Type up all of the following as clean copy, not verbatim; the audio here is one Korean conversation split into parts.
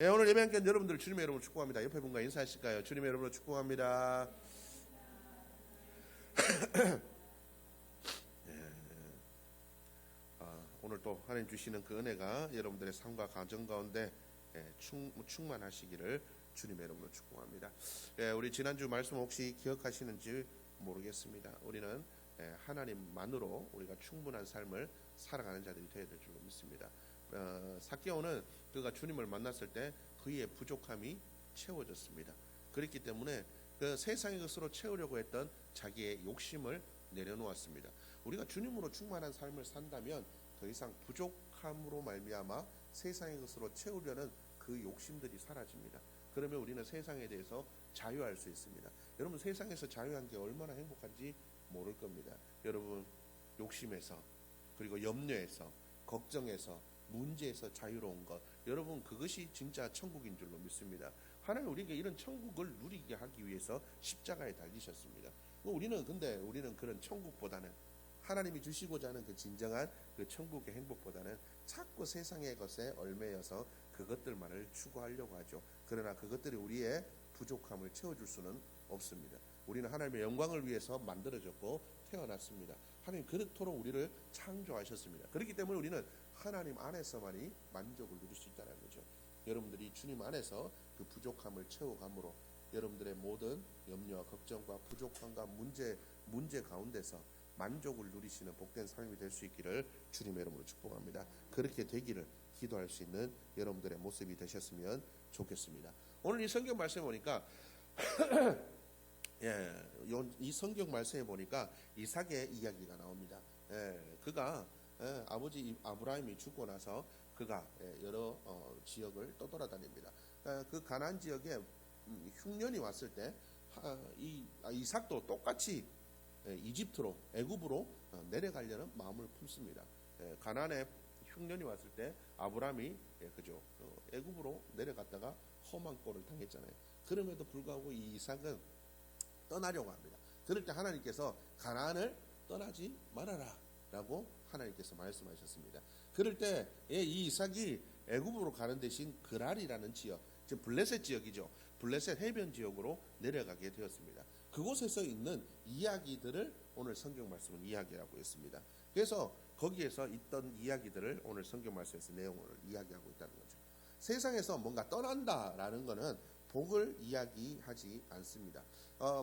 네, 오늘 예배 함께 여러분들 주님의 이름으로 축복합니다. 옆에 분과 인사하실까요? 주님의 이름으로 축복합니다. 오늘 또 하나님 주시는 그 은혜가 여러분들의 삶과 가정 가운데 충만하시기를 주님의 이름으로 축복합니다. 우리 지난주 말씀 혹시 기억하시는지 모르겠습니다. 우리는 하나님만으로 우리가 충분한 삶을 살아가는 자들이 되어야 될 줄로 믿습니다. 삭개오는 그가 주님을 만났을 때 그의 부족함이 채워졌습니다. 그렇기 때문에 그 세상의 것으로 채우려고 했던 자기의 욕심을 내려놓았습니다. 우리가 주님으로 충만한 삶을 산다면 더 이상 부족함으로 말미암아 세상의 것으로 채우려는 그 욕심들이 사라집니다. 그러면 우리는 세상에 대해서 자유할 수 있습니다. 여러분, 세상에서 자유한 게 얼마나 행복한지 모를 겁니다. 여러분, 욕심에서, 그리고 염려에서, 걱정에서, 문제에서 자유로운 것, 여러분, 그것이 진짜 천국인 줄로 믿습니다. 하나님 우리에게 이런 천국을 누리게 하기 위해서 십자가에 달리셨습니다. 우리는 그런 천국보다는, 하나님이 주시고자 하는 그 진정한 그 천국의 행복보다는 자꾸 세상의 것에 얽매여서 그것들만을 추구하려고 하죠. 그러나 그것들이 우리의 부족함을 채워줄 수는 없습니다. 우리는 하나님의 영광을 위해서 만들어졌고 태어났습니다. 하나님 그렇도록 우리를 창조하셨습니다. 그렇기 때문에 우리는 하나님 안에서만이 만족을 누릴 수 있다는 거죠. 여러분들이 주님 안에서 그 부족함을 채워감으로 여러분들의 모든 염려와 걱정과 부족함과 문제 가운데서 만족을 누리시는 복된 삶이 될 수 있기를 주님의 이름으로 축복합니다. 그렇게 되기를 기도할 수 있는 여러분들의 모습이 되셨으면 좋겠습니다. 오늘 이 성경 말씀에 보니까 이 성경 말씀에 보니까 이삭의 이야기가 나옵니다. 그가 아버지 아브라함이 죽고 나서 그가 여러 지역을 떠돌아다닙니다. 그 가나안 지역에 흉년이 왔을 때 이삭도 똑같이 이집트로, 애굽으로 내려가려는 마음을 품습니다. 가나안에 흉년이 왔을 때 아브라함이 애굽으로 내려갔다가 험한 꼴을 당했잖아요. 그럼에도 불구하고 이 이삭은 떠나려고 합니다. 그럴 때 하나님께서 가나안을 떠나지 말아라 라고 하나님께서 말씀하셨습니다. 그럴 때 이 이삭이 애굽으로 가는 대신 그랄이라는 지역, 즉 블레셋 지역이죠. 블레셋 해변 지역으로 내려가게 되었습니다. 그곳에서 있는 이야기들을 오늘 성경 말씀은 이야기하고 있습니다. 그래서 거기에서 있던 이야기들을 오늘 성경 말씀에서 내용을 이야기하고 있다는 거죠. 세상에서 뭔가 떠난다라는 것은 복을 이야기하지 않습니다.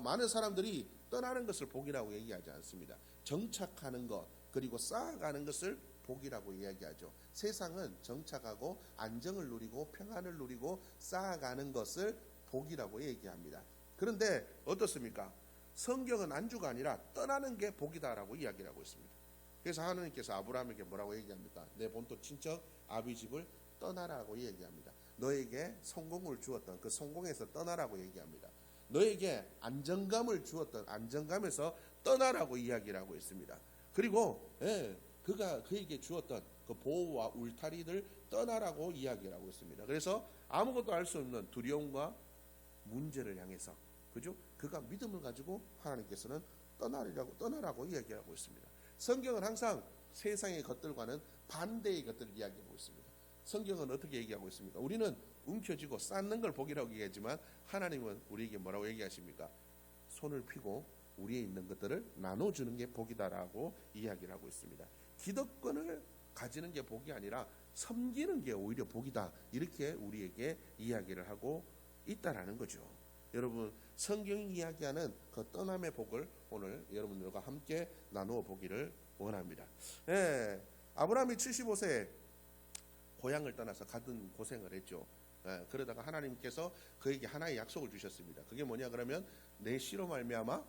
많은 사람들이 떠나는 것을 복이라고 얘기하지 않습니다. 정착하는 것, 그리고 쌓아가는 것을 복이라고 이야기하죠. 세상은 정착하고 안정을 누리고 평안을 누리고 쌓아가는 것을 복이라고 얘기합니다. 그런데 어떻습니까? 성경은 안주가 아니라 떠나는 게 복이다라고 이야기를 하고 있습니다. 그래서 하나님께서 아브라함에게 뭐라고 얘기합니까? 내 본토 친척 아비 집을 떠나라고 얘기합니다. 너에게 성공을 주었던 그 성공에서 떠나라고 얘기합니다. 너에게 안정감을 주었던 안정감에서 떠나라고 이야기를 하고 있습니다. 그리고 그가 그에게 주었던 그 보호와 울타리를 떠나라고 이야기를 하고 있습니다. 그래서 아무것도 알 수 없는 두려움과 문제를 향해서, 그죠? 그가 믿음을 가지고 하나님께서는 떠나라고 이야기하고 있습니다. 성경은 항상 세상의 것들과는 반대의 것들을 이야기하고 있습니다. 성경은 어떻게 얘기하고 있습니까? 우리는 움켜쥐고 쌓는 걸 복이라고 얘기하지만 하나님은 우리에게 뭐라고 얘기하십니까? 손을 펴고 우리에 있는 것들을 나눠주는 게 복이다라고 이야기를 하고 있습니다. 기득권을 가지는 게 복이 아니라 섬기는 게 오히려 복이다, 이렇게 우리에게 이야기를 하고 있다라는 거죠. 여러분, 성경이 이야기하는 그 떠남의 복을 오늘 여러분들과 함께 나누어 보기를 원합니다. 아브라함이 75세에 고향을 떠나서 가든 고생을 했죠. 그러다가 하나님께서 그에게 하나의 약속을 주셨습니다. 그게 뭐냐 그러면 내 씨로 말미암아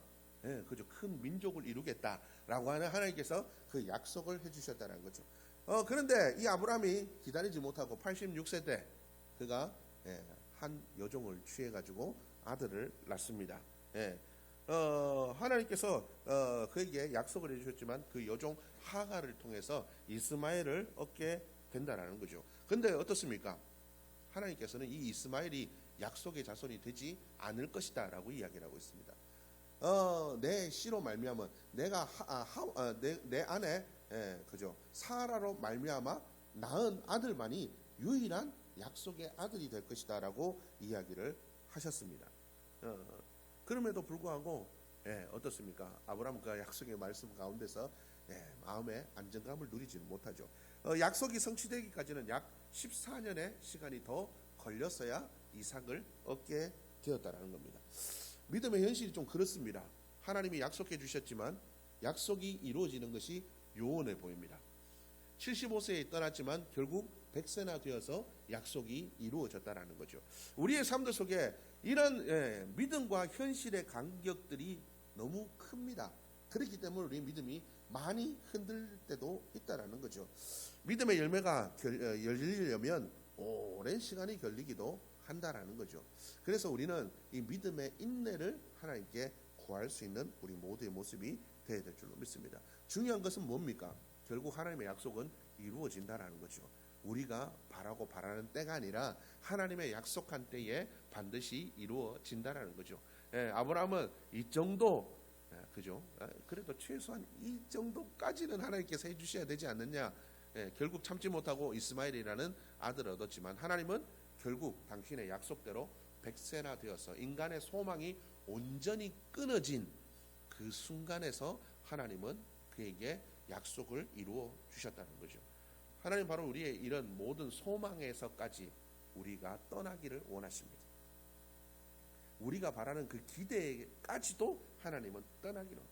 큰 민족을 이루겠다라고 하는 하나님께서 그 약속을 해주셨다는 거죠. 그런데 이 아브라함이 기다리지 못하고 86세 때 그가 한 여종을 취해가지고 아들을 낳습니다. 하나님께서 그에게 약속을 해주셨지만 그 여종 하가를 통해서 이스마엘을 얻게 된다라는 거죠. 근데 어떻습니까? 하나님께서는 이 이스마엘이 약속의 자손이 되지 않을 것이다 라고 이야기를 하고 있습니다. 내 씨로 말미암아 내가 내 안에 사라로 말미암아 낳은 아들만이 유일한 약속의 아들이 될 것이다라고 이야기를 하셨습니다. 그럼에도 불구하고 어떻습니까? 아브라함은 그 약속의 말씀 가운데서 마음의 안정감을 누리지는 못하죠. 약속이 성취되기까지는 약 14년의 시간이 더 걸렸어야 이삭을 얻게 되었다라는 겁니다. 믿음의 현실이 좀 그렇습니다. 하나님이 약속해 주셨지만 약속이 이루어지는 것이 요원해 보입니다. 75세에 떠났지만 결국 100세나 되어서 약속이 이루어졌다라는 거죠. 우리의 삶들 속에 이런 믿음과 현실의 간격들이 너무 큽니다. 그렇기 때문에 우리 믿음이 많이 흔들릴 때도 있다라는 거죠. 믿음의 열매가 열리려면 오랜 시간이 걸리기도 한다라는 거죠. 그래서 우리는 이 믿음의 인내를 하나님께 구할 수 있는 우리 모두의 모습이 되어야 될 줄로 믿습니다. 중요한 것은 뭡니까? 결국 하나님의 약속은 이루어진다라는 거죠. 우리가 바라고 바라는 때가 아니라 하나님의 약속한 때에 반드시 이루어진다라는 거죠. 아브라함은 이 정도, 그죠? 그래도 최소한 이 정도까지는 하나님께서 해주셔야 되지 않느냐. 결국 참지 못하고 이스마엘이라는 아들을 얻었지만 하나님은 결국 당신의 약속대로 100세나 되어서 인간의 소망이 온전히 끊어진 그 순간에서 하나님은 그에게 약속을 이루어 주셨다는 거죠. 하나님 바로 우리의 이런 모든 소망에서까지 우리가 떠나기를 원하십니다. 우리가 바라는 그 기대까지도 하나님은 떠나기를,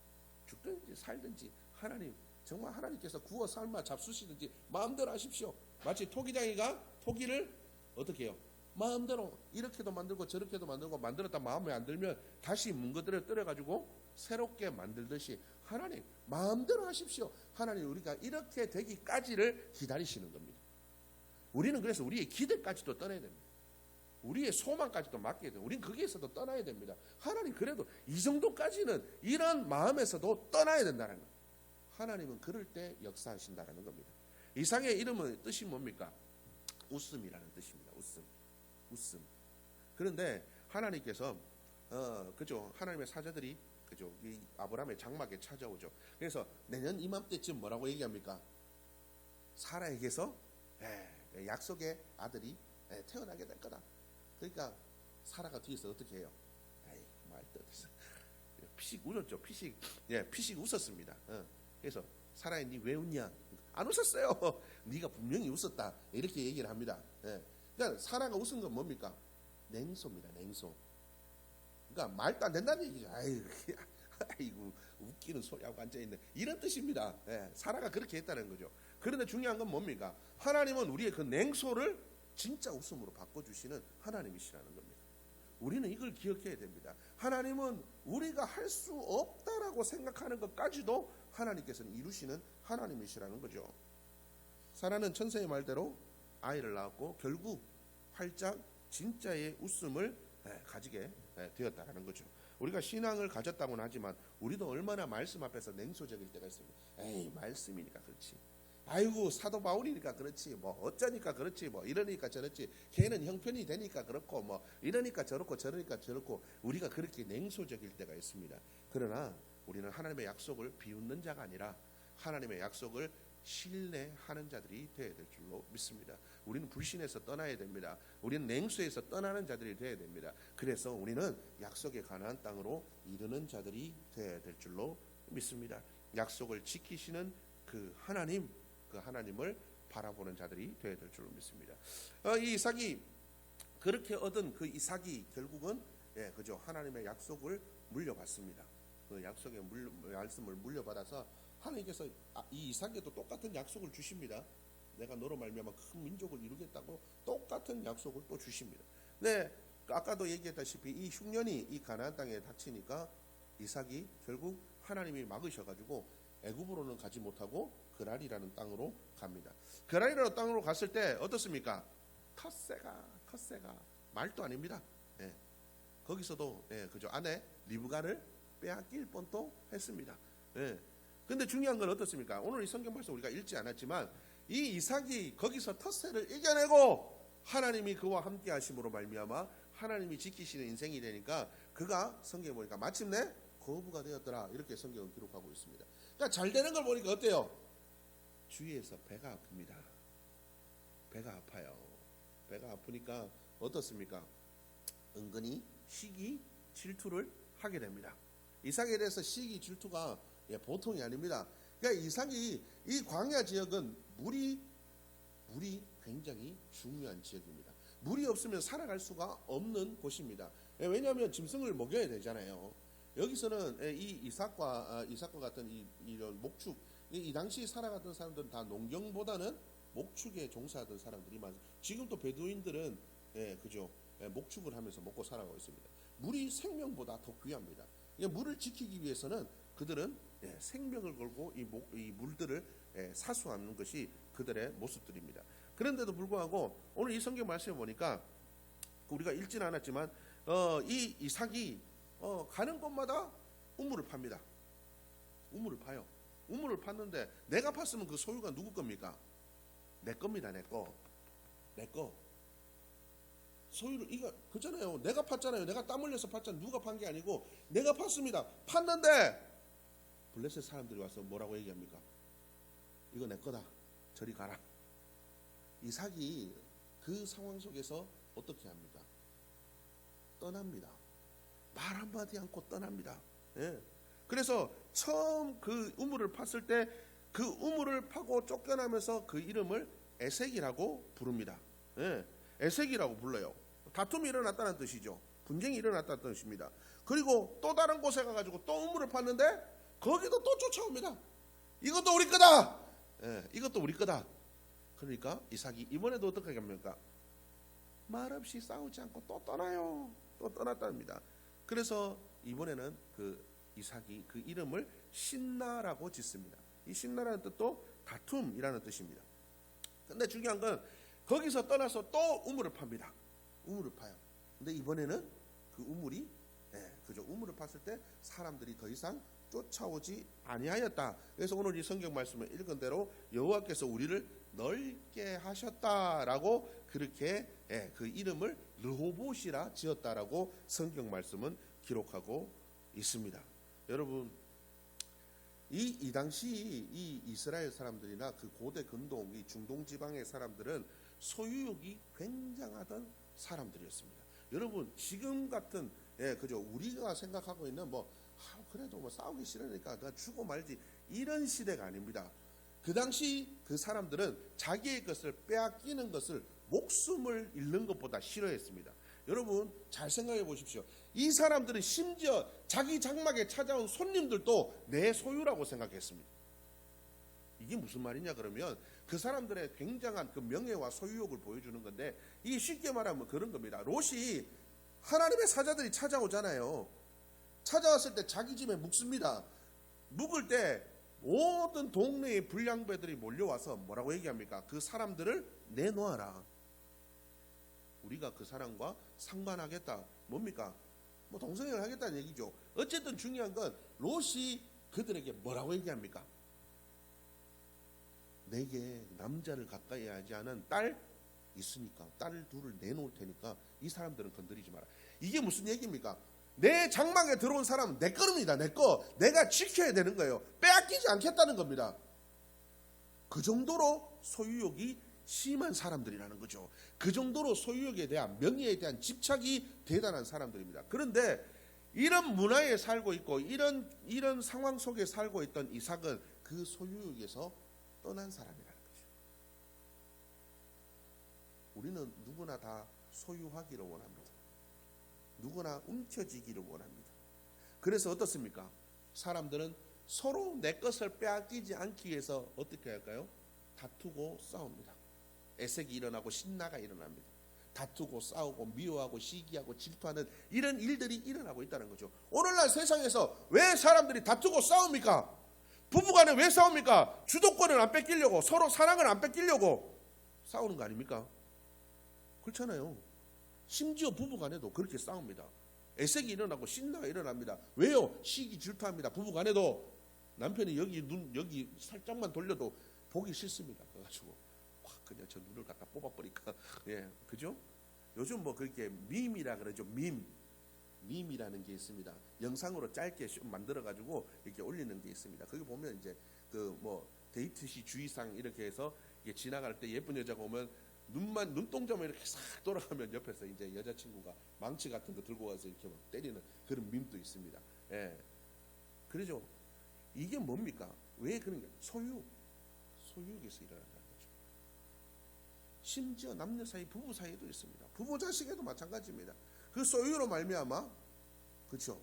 죽든지 살든지 하나님, 정말 하나님께서 구워 삶아 잡수시든지 마음대로 하십시오. 마치 토기장이가 토기를 어떻게 해요? 마음대로 이렇게도 만들고 저렇게도 만들고 만들었다 마음에 안 들면 다시 뭉거들을 떨어가지고 새롭게 만들듯이 하나님 마음대로 하십시오. 하나님 우리가 이렇게 되기까지를 기다리시는 겁니다. 우리는 그래서 우리의 기대까지도 떠나야 됩니다. 우리의 소망까지도 맡겨야 돼요. 우리는 거기에서도 떠나야 됩니다. 하나님 그래도 이 정도까지는 이런 마음에서도 떠나야 된다는 거예요. 하나님은 그럴 때 역사하신다는 겁니다. 이삭의 이름은 뜻이 뭡니까? 웃음이라는 뜻입니다. 웃음. 그런데 하나님께서 그죠? 하나님의 사자들이 그죠? 이 아브라함의 장막에 찾아오죠. 그래서 내년 이맘때쯤 뭐라고 얘기합니까? 사라에게서 약속의 아들이 태어나게 될 거다. 그러니까 사라가 뒤에서 어떻게 해요? 말도 없어. 피식 웃었죠. 피식 웃었습니다. 그래서 사라야 니 왜 웃냐? 안 웃었어요. 네가 분명히 웃었다. 이렇게 얘기를 합니다. 그러니까 사라가 웃은 건 뭡니까? 냉소입니다. 냉소. 그러니까 말도 안 된다는 얘기죠. 아이고 웃기는 소리하고 앉아있네. 이런 뜻입니다. 사라가 그렇게 했다는 거죠. 그런데 중요한 건 뭡니까? 하나님은 우리의 그 냉소를 진짜 웃음으로 바꿔주시는 하나님이시라는 겁니다. 우리는 이걸 기억해야 됩니다. 하나님은 우리가 할 수 없다라고 생각하는 것까지도 하나님께서는 이루시는 하나님이시라는 거죠. 사라는 천사의 말대로 아이를 낳았고 결국 활짝 진짜의 웃음을 가지게 되었다는 거죠. 우리가 신앙을 가졌다고는 하지만 우리도 얼마나 말씀 앞에서 냉소적일 때가 있습니다. 말씀이니까 그렇지. 아이고 사도 바울이니까 그렇지. 뭐 어쩌니까 그렇지. 뭐 이러니까 저렇지. 걔는 형편이 되니까 그렇고 뭐 이러니까 저렇고 저러니까 저렇고 우리가 그렇게 냉소적일 때가 있습니다. 그러나 우리는 하나님의 약속을 비웃는 자가 아니라 하나님의 약속을 신뢰하는 자들이 되어야 될 줄로 믿습니다. 우리는 불신에서 떠나야 됩니다. 우리는 냉소에서 떠나는 자들이 되어야 됩니다. 그래서 우리는 약속의 가나안 땅으로 이르는 자들이 되어야 될 줄로 믿습니다. 약속을 지키시는 그 하나님을 바라보는 자들이 되어야 될 줄로 믿습니다. 이 이삭이 그렇게 얻은 그 이삭이 결국은 그죠? 하나님의 약속을 물려받습니다. 그 약속의 말씀을 물려받아서 하나님께서 이 이삭에도 똑같은 약속을 주십니다. 내가 너로 말미암아 큰 민족을 이루겠다고 똑같은 약속을 또 주십니다. 네, 아까도 얘기했다시피 이 흉년이 이 가나안 땅에 닥치니까 이삭이 결국 하나님이 막으셔가지고 애굽으로는 가지 못하고 그랄이라는 땅으로 갑니다. 그랄이라는 땅으로 갔을 때 어떻습니까? 텃세가 말도 아닙니다. 거기서도 그죠? 아내 리브가를 빼앗길 뻔도 했습니다. 근데 중요한 건 어떻습니까? 오늘 이 성경 말씀 우리가 읽지 않았지만 이 이삭이 거기서 텃세를 이겨내고 하나님이 그와 함께 하심으로 말미암아 하나님이 지키시는 인생이 되니까 그가 성경에 보니까 마침내 거부가 되었더라 이렇게 성경은 기록하고 있습니다. 그러니까 잘 되는 걸 보니까 어때요? 주위에서 배가 아픕니다. 배가 아파요. 배가 아프니까 어떻습니까? 은근히 시기 질투를 하게 됩니다. 이삭에 대해서 시기 질투가 보통이 아닙니다. 그러니까 이삭이 이 광야 지역은 물이 굉장히 중요한 지역입니다. 물이 없으면 살아갈 수가 없는 곳입니다. 왜냐하면 짐승을 먹여야 되잖아요. 여기서는 이 이삭과 같은 이런 목축, 이 당시 살아갔던 사람들은 다 농경보다는 목축에 종사하던 사람들이 많습니다. 지금도 베두인들은 그죠, 목축을 하면서 먹고 살아가고 있습니다. 물이 생명보다 더 귀합니다. 그러니까 물을 지키기 위해서는 그들은 생명을 걸고 이 물들을 사수하는 것이 그들의 모습들입니다. 그런데도 불구하고 오늘 이 성경 말씀에 보니까 우리가 읽지는 않았지만 이 이삭이 가는 곳마다 우물을 팝니다. 우물을 파요. 우물을 팠는데 내가 팠으면 그 소유가 누구 겁니까? 내 겁니다. 내 거. 소유를 이거 그잖아요. 내가 팠잖아요. 내가 땀 흘려서 팠잖아요. 누가 판 게 아니고 내가 팠습니다. 팠는데 블레셋 사람들이 와서 뭐라고 얘기합니까? 이거 내 거다. 저리 가라. 이삭이 그 상황 속에서 어떻게 합니까? 떠납니다. 말 한마디 않고 떠납니다. 그래서 처음 그 우물을 팠을 때 그 우물을 파고 쫓겨나면서 그 이름을 에색이라고 부릅니다. 에색이라고 불러요. 다툼이 일어났다는 뜻이죠. 분쟁이 일어났다는 뜻입니다. 그리고 또 다른 곳에 가가지고 또 우물을 팠는데 거기도 또 쫓아옵니다. 이것도 우리 거다. 이것도 우리 거다. 그러니까 이삭이 이번에도 어떻게 합니까? 말없이 싸우지 않고 또 떠나요. 또 떠났답니다. 그래서 이번에는 그 이삭이 그 이름을 신나라고 짓습니다. 이 신나라는 뜻도 다툼이라는 뜻입니다. 근데 중요한 건 거기서 떠나서 또 우물을 팝니다. 우물을 파요. 근데 이번에는 그 우물이 그죠, 우물을 팠을 때 사람들이 더 이상 쫓아오지 아니하였다. 그래서 오늘 이 성경 말씀을 읽은 대로 여호와께서 우리를 넓게 하셨다라고 그렇게 그 이름을 르호봇이라 지었다라고 성경 말씀은 기록하고 있습니다. 여러분, 이 당시 이 이스라엘 사람들이나 그 고대 근동, 이 중동 지방의 사람들은 소유욕이 굉장하던 사람들이었습니다. 여러분, 지금 같은 그죠, 우리가 생각하고 있는 그래도 싸우기 싫으니까 나 죽고 말지 이런 시대가 아닙니다. 그 당시 그 사람들은 자기의 것을 빼앗기는 것을 목숨을 잃는 것보다 싫어했습니다. 여러분 잘 생각해 보십시오. 이 사람들은 심지어 자기 장막에 찾아온 손님들도 내 소유라고 생각했습니다. 이게 무슨 말이냐 그러면 그 사람들의 굉장한 그 명예와 소유욕을 보여주는 건데, 이게 쉽게 말하면 그런 겁니다. 롯이 하나님의 사자들이 찾아오잖아요. 찾아왔을 때 자기 집에 묵습니다. 묵을 때 모든 동네의 불량배들이 몰려와서 뭐라고 얘기합니까? 그 사람들을 내놓아라. 우리가 그 사람과 상관하겠다. 뭡니까? 동성애를 하겠다는 얘기죠. 어쨌든 중요한 건 롯이 그들에게 뭐라고 얘기합니까? 내게 남자를 가까이 하지 않은 딸 있으니까 딸 둘을 내놓을 테니까 이 사람들은 건드리지 마라. 이게 무슨 얘기입니까? 내 장막에 들어온 사람은 내 거입니다. 내 거. 내가 지켜야 되는 거예요. 빼앗기지 않겠다는 겁니다. 그 정도로 소유욕이 심한 사람들이라는 거죠. 그 정도로 소유욕에 대한, 명예에 대한 집착이 대단한 사람들입니다. 그런데 이런 문화에 살고 있고 이런 상황 속에 살고 있던 이삭은 그 소유욕에서 떠난 사람이라는 거죠. 우리는 누구나 다 소유하기를 원합니다. 누구나 움켜쥐기를 원합니다. 그래서 어떻습니까? 사람들은 서로 내 것을 빼앗기지 않기 위해서 어떻게 할까요? 다투고 싸웁니다. 애색이 일어나고 신나가 일어납니다. 다투고 싸우고 미워하고 시기하고 질투하는 이런 일들이 일어나고 있다는 거죠. 오늘날 세상에서 왜 사람들이 다투고 싸웁니까? 부부간에 왜 싸웁니까? 주도권을 안 뺏기려고, 서로 사랑을 안 뺏기려고 싸우는 거 아닙니까? 그렇잖아요. 심지어 부부간에도 그렇게 싸웁니다. 애색이 일어나고 신나가 일어납니다. 왜요? 시기 질투합니다. 부부간에도 남편이 여기 살짝만 돌려도 보기 싫습니다. 그래가지고 그냥 저 눈을 갖다 뽑아버리니까 그죠? 요즘 그렇게 밈이라 그러죠. 밈이라는 게 있습니다. 영상으로 짧게 만들어가지고 이렇게 올리는 게 있습니다. 거기 보면 이제 데이트 시 주의사항 이렇게 해서 지나갈 때 예쁜 여자가 오면 눈동자만 이렇게 싹 돌아가면 옆에서 이제 여자친구가 망치 같은 거 들고 와서 이렇게 막 때리는 그런 밈도 있습니다. 예. 그러죠. 이게 뭡니까? 왜 그런가? 소유에서 일어난다는 거죠. 심지어 남녀 사이, 부부 사이에도 있습니다. 부부 자식에도 마찬가지입니다. 그 소유로 말미암아, 그렇죠?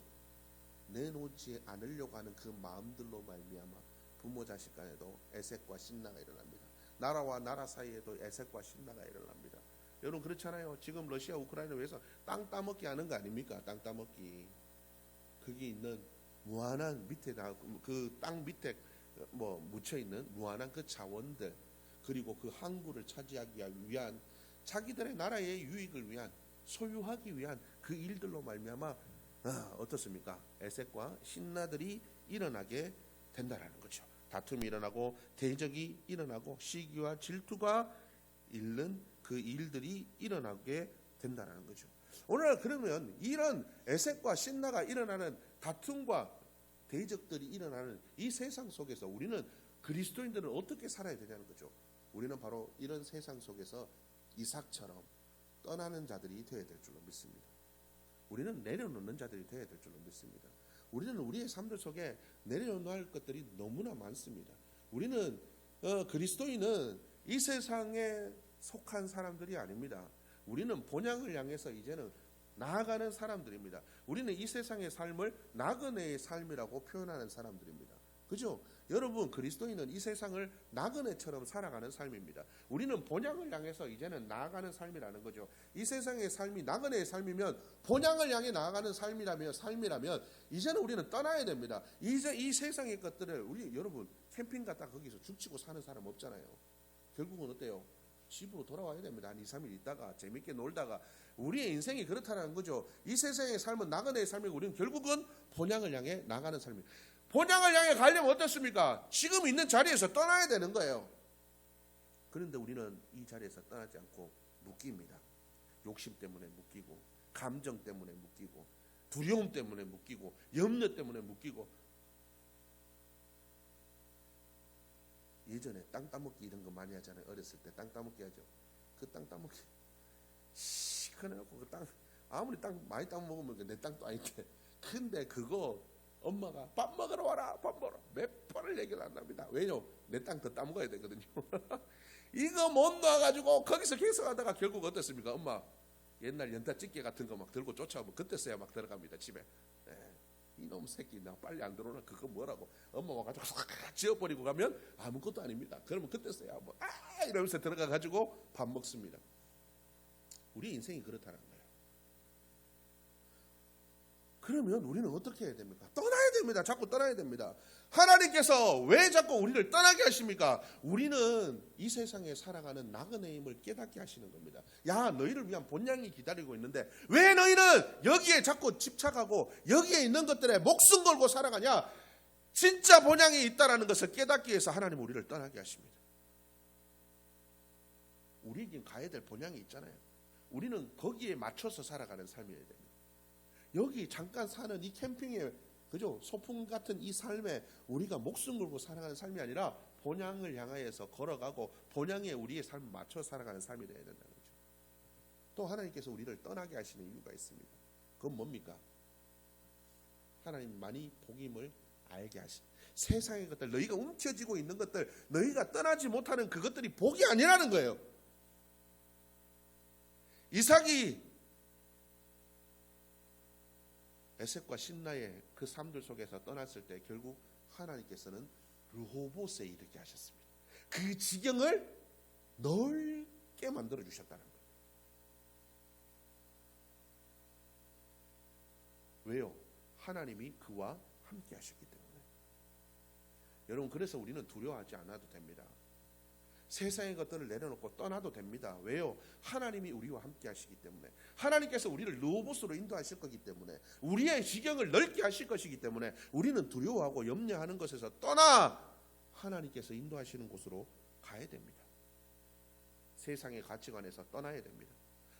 내놓지 않으려고 하는 그 마음들로 말미암아 부모 자식 간에도 애색과 신나가 일어납니다. 나라와 나라 사이에도 애색과 신나가 일어납니다. 여러분 그렇잖아요. 지금 러시아 우크라이나 위해서 땅 따먹기 하는 거 아닙니까? 땅 따먹기. 거기 있는 무한한 밑에다 그 땅 밑에 뭐 묻혀 있는 무한한 그 자원들, 그리고 그 항구를 차지하기 위한 자기들의 나라의 유익을 위한, 소유하기 위한 그 일들로 말미암아 어떻습니까? 애색과 신나들이 일어나게 된다라는 거죠. 다툼이 일어나고 대적이 일어나고 시기와 질투가 있는 그 일들이 일어나게 된다라는 거죠. 오늘 그러면 이런 애색과 신나가 일어나는 다툼과 대적들이 일어나는 이 세상 속에서 우리는 그리스도인들은 어떻게 살아야 되냐는 거죠. 우리는 바로 이런 세상 속에서 이삭처럼 떠나는 자들이 되어야 될 줄로 믿습니다. 우리는 내려놓는 자들이 되어야 될 줄로 믿습니다. 우리는 우리의 삶들 속에 내려놓아야 할 것들이 너무나 많습니다. 우리는 그리스도인은 이 세상에 속한 사람들이 아닙니다. 우리는 본향을 향해서 이제는 나아가는 사람들입니다. 우리는 이 세상의 삶을 나그네의 삶이라고 표현하는 사람들입니다. 그죠? 여러분, 그리스도인은 이 세상을 나그네처럼 살아가는 삶입니다. 우리는 본향을 향해서 이제는 나아가는 삶이라는 거죠. 이 세상의 삶이 나그네의 삶이면, 본향을 향해 나아가는 삶이라면 이제는 우리는 떠나야 됩니다. 이제 이 세상의 것들을 여러분 캠핑 갔다 거기서 죽치고 사는 사람 없잖아요. 결국은 어때요? 집으로 돌아와야 됩니다. 한 2, 3일 있다가 재밌게 놀다가. 우리의 인생이 그렇다는 거죠. 이 세상의 삶은 나그네의 삶이고 우리는 결국은 본향을 향해 나가는 삶입니다. 본향을 향해 가려면 어떻습니까? 지금 있는 자리에서 떠나야 되는 거예요. 그런데 우리는 이 자리에서 떠나지 않고 묶입니다. 욕심 때문에 묶이고, 감정 때문에 묶이고, 두려움 때문에 묶이고, 염려 때문에 묶이고. 예전에 땅 따먹기 이런 거 많이 하잖아요. 어렸을 때 땅 따먹기 하죠. 그 땅 따먹기 시커내갖고 그 땅, 아무리 땅 많이 따먹으면 내 땅도 아닌데, 근데 그거 엄마가 밥 먹으러 와라, 밥 먹으러 몇 번을 얘기를 한답니다. 왜요? 내 땅 더 따먹어야 되거든요. 이거 못 놔가지고 거기서 계속 하다가 결국 어떻습니까? 엄마 옛날 연타 집게 같은 거 막 들고 쫓아오면 그때서야 막 들어갑니다, 집에. 이놈 새끼 나 빨리 안 들어오나 그거 뭐라고 엄마 와가지고 싹 지어버리고 가면 아무것도 아닙니다. 그러면 그때서야 뭐 이러면서 들어가가지고 밥 먹습니다. 우리 인생이 그렇다는 거예요. 그러면 우리는 어떻게 해야 됩니까? 떠나야 됩니다. 자꾸 떠나야 됩니다. 하나님께서 왜 자꾸 우리를 떠나게 하십니까? 우리는 이 세상에 살아가는 나그네임을 깨닫게 하시는 겁니다. 야, 너희를 위한 본향이 기다리고 있는데 왜 너희는 여기에 자꾸 집착하고 여기에 있는 것들에 목숨 걸고 살아가냐? 진짜 본향이 있다는 것을 깨닫기 위해서 하나님은 우리를 떠나게 하십니다. 우리에겐 가야 될 본향이 있잖아요. 우리는 거기에 맞춰서 살아가는 삶이어야 됩니다. 여기 잠깐 사는 이 캠핑에, 그죠? 소풍 같은 이 삶에 우리가 목숨 걸고 살아가는 삶이 아니라 본향을 향하여서 걸어가고 본향에 우리의 삶을 맞춰 살아가는 삶이 되어야 된다는 거죠. 또 하나님께서 우리를 떠나게 하시는 이유가 있습니다. 그건 뭡니까? 하나님만이 복임을 알게 하신, 세상의 것들, 너희가 움켜쥐고 있는 것들, 너희가 떠나지 못하는 그것들이 복이 아니라는 거예요. 이삭이 에색과 신나의 그 삶들 속에서 떠났을 때 결국 하나님께서는 르호봇에 이르게 하셨습니다. 그 지경을 넓게 만들어 주셨다는 거예요. 왜요? 하나님이 그와 함께 하셨기 때문에. 여러분, 그래서 우리는 두려워하지 않아도 됩니다. 세상의 것들을 내려놓고 떠나도 됩니다. 왜요? 하나님이 우리와 함께 하시기 때문에. 하나님께서 우리를 르호봇으로 인도하실 거기 때문에, 우리의 지경을 넓게 하실 것이기 때문에 우리는 두려워하고 염려하는 것에서 떠나 하나님께서 인도하시는 곳으로 가야 됩니다. 세상의 가치관에서 떠나야 됩니다.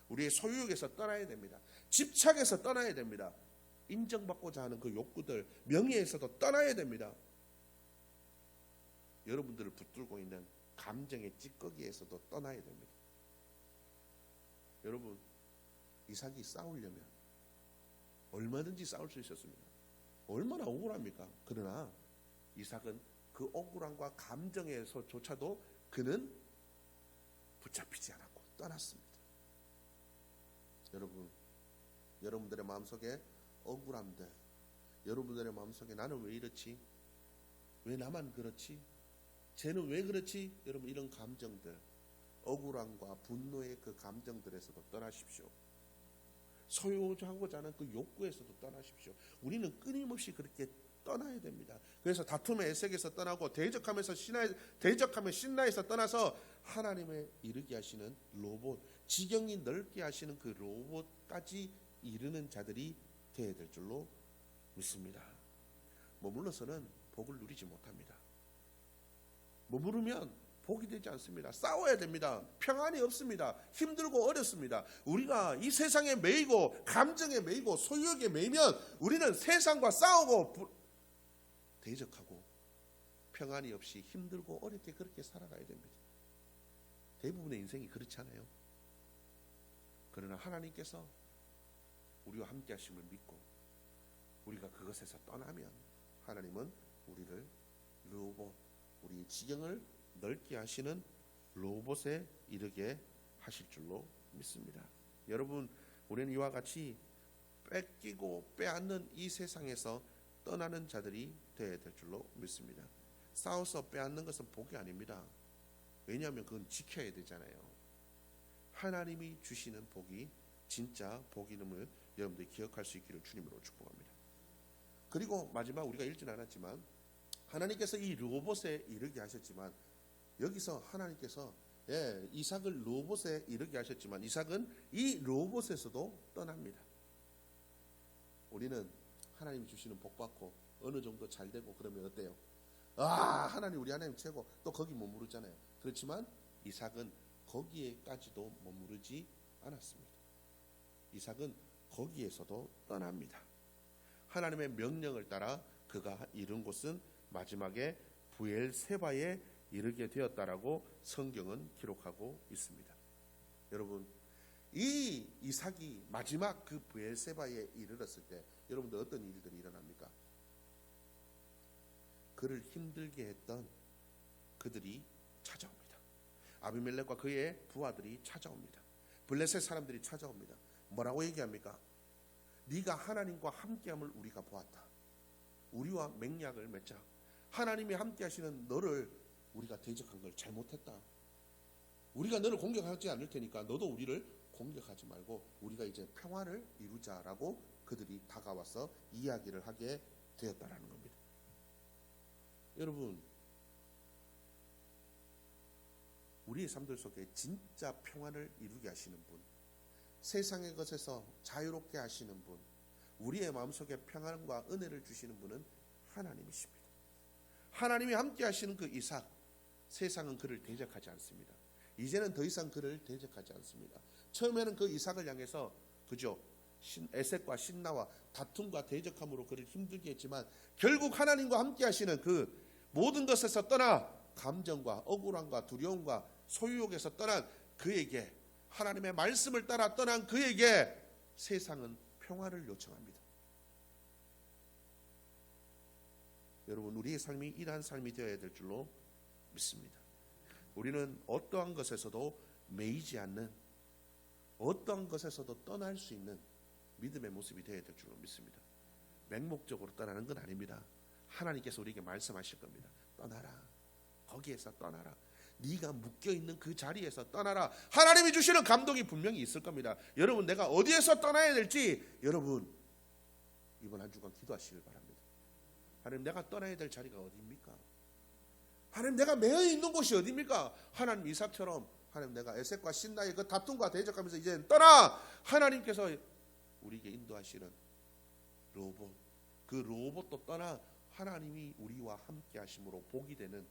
우리의 소유욕에서 떠나야 됩니다. 집착에서 떠나야 됩니다. 인정받고자 하는 그 욕구들, 명예에서도 떠나야 됩니다. 여러분들을 붙들고 있는 감정의 찌꺼기에서도 떠나야 됩니다. 여러분, 이삭이 싸우려면 얼마든지 싸울 수 있었습니다. 얼마나 억울합니까? 그러나 이삭은 그 억울함과 감정에서조차도 그는 붙잡히지 않았고 떠났습니다. 여러분, 여러분들의 마음속에 억울함들, 여러분들의 마음속에 나는 왜 이렇지? 왜 나만 그렇지? 쟤는 왜 그렇지? 여러분, 이런 감정들, 억울함과 분노의 그 감정들에서도 떠나십시오. 소유하고자 하는 그 욕구에서도 떠나십시오. 우리는 끊임없이 그렇게 떠나야 됩니다. 그래서 다툼의 에색에서 떠나고 대적하며 신나에서 떠나서 하나님의 이르게 하시는 로봇, 지경이 넓게 하시는 그 로봇까지 이르는 자들이 되어야 될 줄로 믿습니다. 머물러서는 복을 누리지 못합니다. 머무르면 복이 되지 않습니다. 싸워야 됩니다. 평안이 없습니다. 힘들고 어렵습니다. 우리가 이 세상에 매이고 감정에 매이고 소유욕에 매이면 우리는 세상과 싸우고 대적하고 평안이 없이 힘들고 어렵게 그렇게 살아가야 됩니다. 대부분의 인생이 그렇지 않아요. 그러나 하나님께서 우리와 함께 하심을 믿고 우리가 그것에서 떠나면 하나님은 우리를 로봇, 우리의 지경을 넓게 하시는 로봇에 이르게 하실 줄로 믿습니다. 여러분, 우리는 이와 같이 뺏기고 빼앗는 이 세상에서 떠나는 자들이 되어야 될 줄로 믿습니다. 싸워서 빼앗는 것은 복이 아닙니다. 왜냐하면 그건 지켜야 되잖아요. 하나님이 주시는 복이 진짜 복임을 여러분들이 기억할 수 있기를 주님으로 축복합니다. 그리고 마지막, 우리가 읽지는 않았지만 하나님께서 이 로봇에 이르게 하셨지만, 여기서 하나님께서 이삭을 로봇에 이르게 하셨지만 이삭은 이 로봇에서도 떠납니다. 우리는 하나님이 주시는 복 받고 어느 정도 잘 되고 그러면 어때요? 하나님, 우리 하나님 최고, 또 거기 머무르잖아요. 그렇지만 이삭은 거기에까지도 머무르지 않았습니다. 이삭은 거기에서도 떠납니다. 하나님의 명령을 따라 그가 이른 곳은 마지막에 브엘세바에 이르게 되었다라고 성경은 기록하고 있습니다. 여러분, 이 이삭이 마지막 그 브엘세바에 이르렀을 때 여러분들 어떤 일들이 일어납니까? 그를 힘들게 했던 그들이 찾아옵니다. 아비멜렉과 그의 부하들이 찾아옵니다. 블레셋 사람들이 찾아옵니다. 뭐라고 얘기합니까? 네가 하나님과 함께함을 우리가 보았다. 우리와 맹약을 맺자. 하나님이 함께 하시는 너를 우리가 대적한 걸 잘못했다. 우리가 너를 공격하지 않을 테니까 너도 우리를 공격하지 말고 우리가 이제 평화를 이루자라고 그들이 다가와서 이야기를 하게 되었다라는 겁니다. 여러분, 우리의 삶들 속에 진짜 평안을 이루게 하시는 분, 세상의 것에서 자유롭게 하시는 분, 우리의 마음속에 평안과 은혜를 주시는 분은 하나님이십니다. 하나님이 함께 하시는 그 이삭, 세상은 그를 대적하지 않습니다. 이제는 더 이상 그를 대적하지 않습니다. 처음에는 그 이삭을 향해서 그죠, 에색과 신나와 다툼과 대적함으로 그를 힘들게 했지만 결국 하나님과 함께 하시는 그 모든 것에서 떠나 감정과 억울함과 두려움과 소유욕에서 떠난 그에게, 하나님의 말씀을 따라 떠난 그에게 세상은 평화를 요청합니다. 여러분, 우리의 삶이 이러한 삶이 되어야 될 줄로 믿습니다. 우리는 어떠한 것에서도 매이지 않는, 어떠한 것에서도 떠날 수 있는 믿음의 모습이 되어야 될 줄로 믿습니다. 맹목적으로 떠나는 건 아닙니다. 하나님께서 우리에게 말씀하실 겁니다. 떠나라. 거기에서 떠나라. 네가 묶여있는 그 자리에서 떠나라. 하나님이 주시는 감동이 분명히 있을 겁니다. 여러분, 내가 어디에서 떠나야 될지 여러분 이번 한 주간 기도하시길 바랍니다. 하나님, 내가 떠나야 될 자리가 어디입니까? 하나님, 내가 매여 있는 곳이 어디입니까? 하나님, 이삭처럼 하나님, 내가 에색과 신나의 그 다툼과 대적하면서 이제 떠나. 하나님께서 우리에게 인도하시는 로봇, 그 로봇도 떠나 하나님이 우리와 함께 하심으로 복이 되는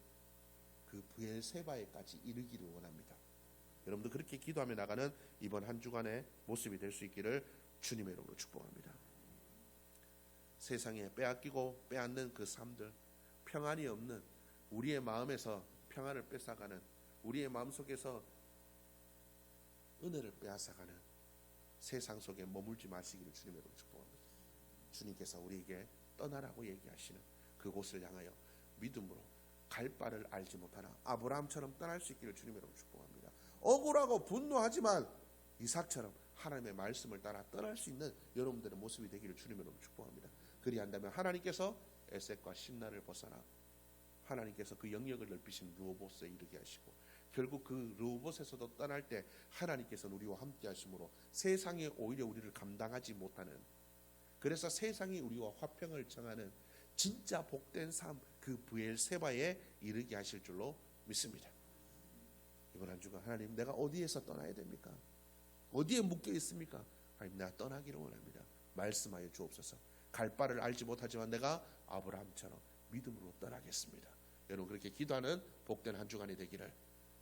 그 브엘세바에까지 이르기를 원합니다. 여러분도 그렇게 기도하며 나가는 이번 한 주간의 모습이 될 수 있기를 주님의 이름으로 축복합니다. 세상에 빼앗기고 빼앗는 그 삶들, 평안이 없는 우리의 마음에서 평안을 뺏어가는, 우리의 마음속에서 은혜를 빼앗아가는 세상 속에 머물지 마시기를 주님의 이름으로 축복합니다. 주님께서 우리에게 떠나라고 얘기하시는 그곳을 향하여 믿음으로 갈 바를 알지 못하나 아브라함처럼 떠날 수 있기를 주님의 이름으로 축복합니다. 억울하고 분노하지만 이삭처럼 하나님의 말씀을 따라 떠날 수 있는 여러분들의 모습이 되기를 주님의 이름으로 축복합니다. 그리한다면 하나님께서 에색과 신나를 벗어나 하나님께서 그 영역을 넓히신 르호봇에 이르게 하시고 결국 그 르호봇에서도 떠날 때 하나님께서는 우리와 함께 하심으로 세상이 오히려 우리를 감당하지 못하는, 그래서 세상이 우리와 화평을 청하는 진짜 복된 삶, 그 브엘세바에 이르게 하실 줄로 믿습니다. 이번 한 주간 하나님, 내가 어디에서 떠나야 됩니까? 어디에 묶여 있습니까? 하나님, 내가 떠나기를 원합니다. 말씀하여 주옵소서. 갈 바를 알지 못하지만 내가 아브라함처럼 믿음으로 떠나겠습니다. 여러분, 그렇게 기도하는 복된 한 주간이 되기를,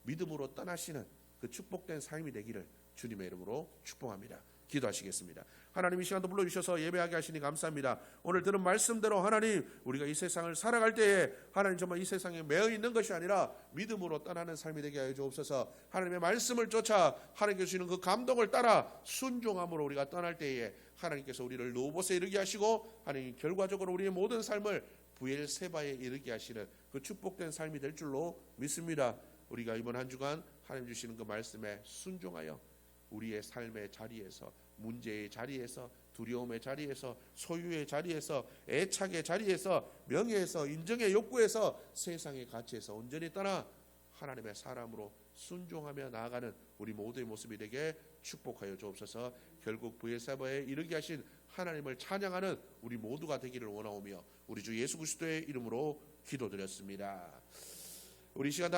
믿음으로 떠나시는 그 축복된 삶이 되기를 주님의 이름으로 축복합니다. 기도하시겠습니다. 하나님, 이 시간도 불러주셔서 예배하게 하시니 감사합니다. 오늘 들은 말씀대로 하나님, 우리가 이 세상을 살아갈 때에 하나님 정말 이 세상에 매여 있는 것이 아니라 믿음으로 떠나는 삶이 되게 하여 주옵소서. 하나님의 말씀을 쫓아 하나님께서 주시는 그 감동을 따라 순종함으로 우리가 떠날 때에 하나님께서 우리를 르호봇에 이르게 하시고 하나님 결과적으로 우리의 모든 삶을 브엘세바에 이르게 하시는 그 축복된 삶이 될 줄로 믿습니다. 우리가 이번 한 주간 하나님 주시는 그 말씀에 순종하여 우리의 삶의 자리에서, 문제의 자리에서, 두려움의 자리에서, 소유의 자리에서, 애착의 자리에서, 명예에서, 인정의 욕구에서, 세상의 가치에서 온전히 떠나 하나님의 사람으로 순종하며 나아가는 우리 모두의 모습이 되게 축복하여 주옵소서. 결국 브엘세바에 이르게 하신 하나님을 찬양하는 우리 모두가 되기를 원하오며 우리 주 예수 그리스도의 이름으로 기도드렸습니다. 우리 시간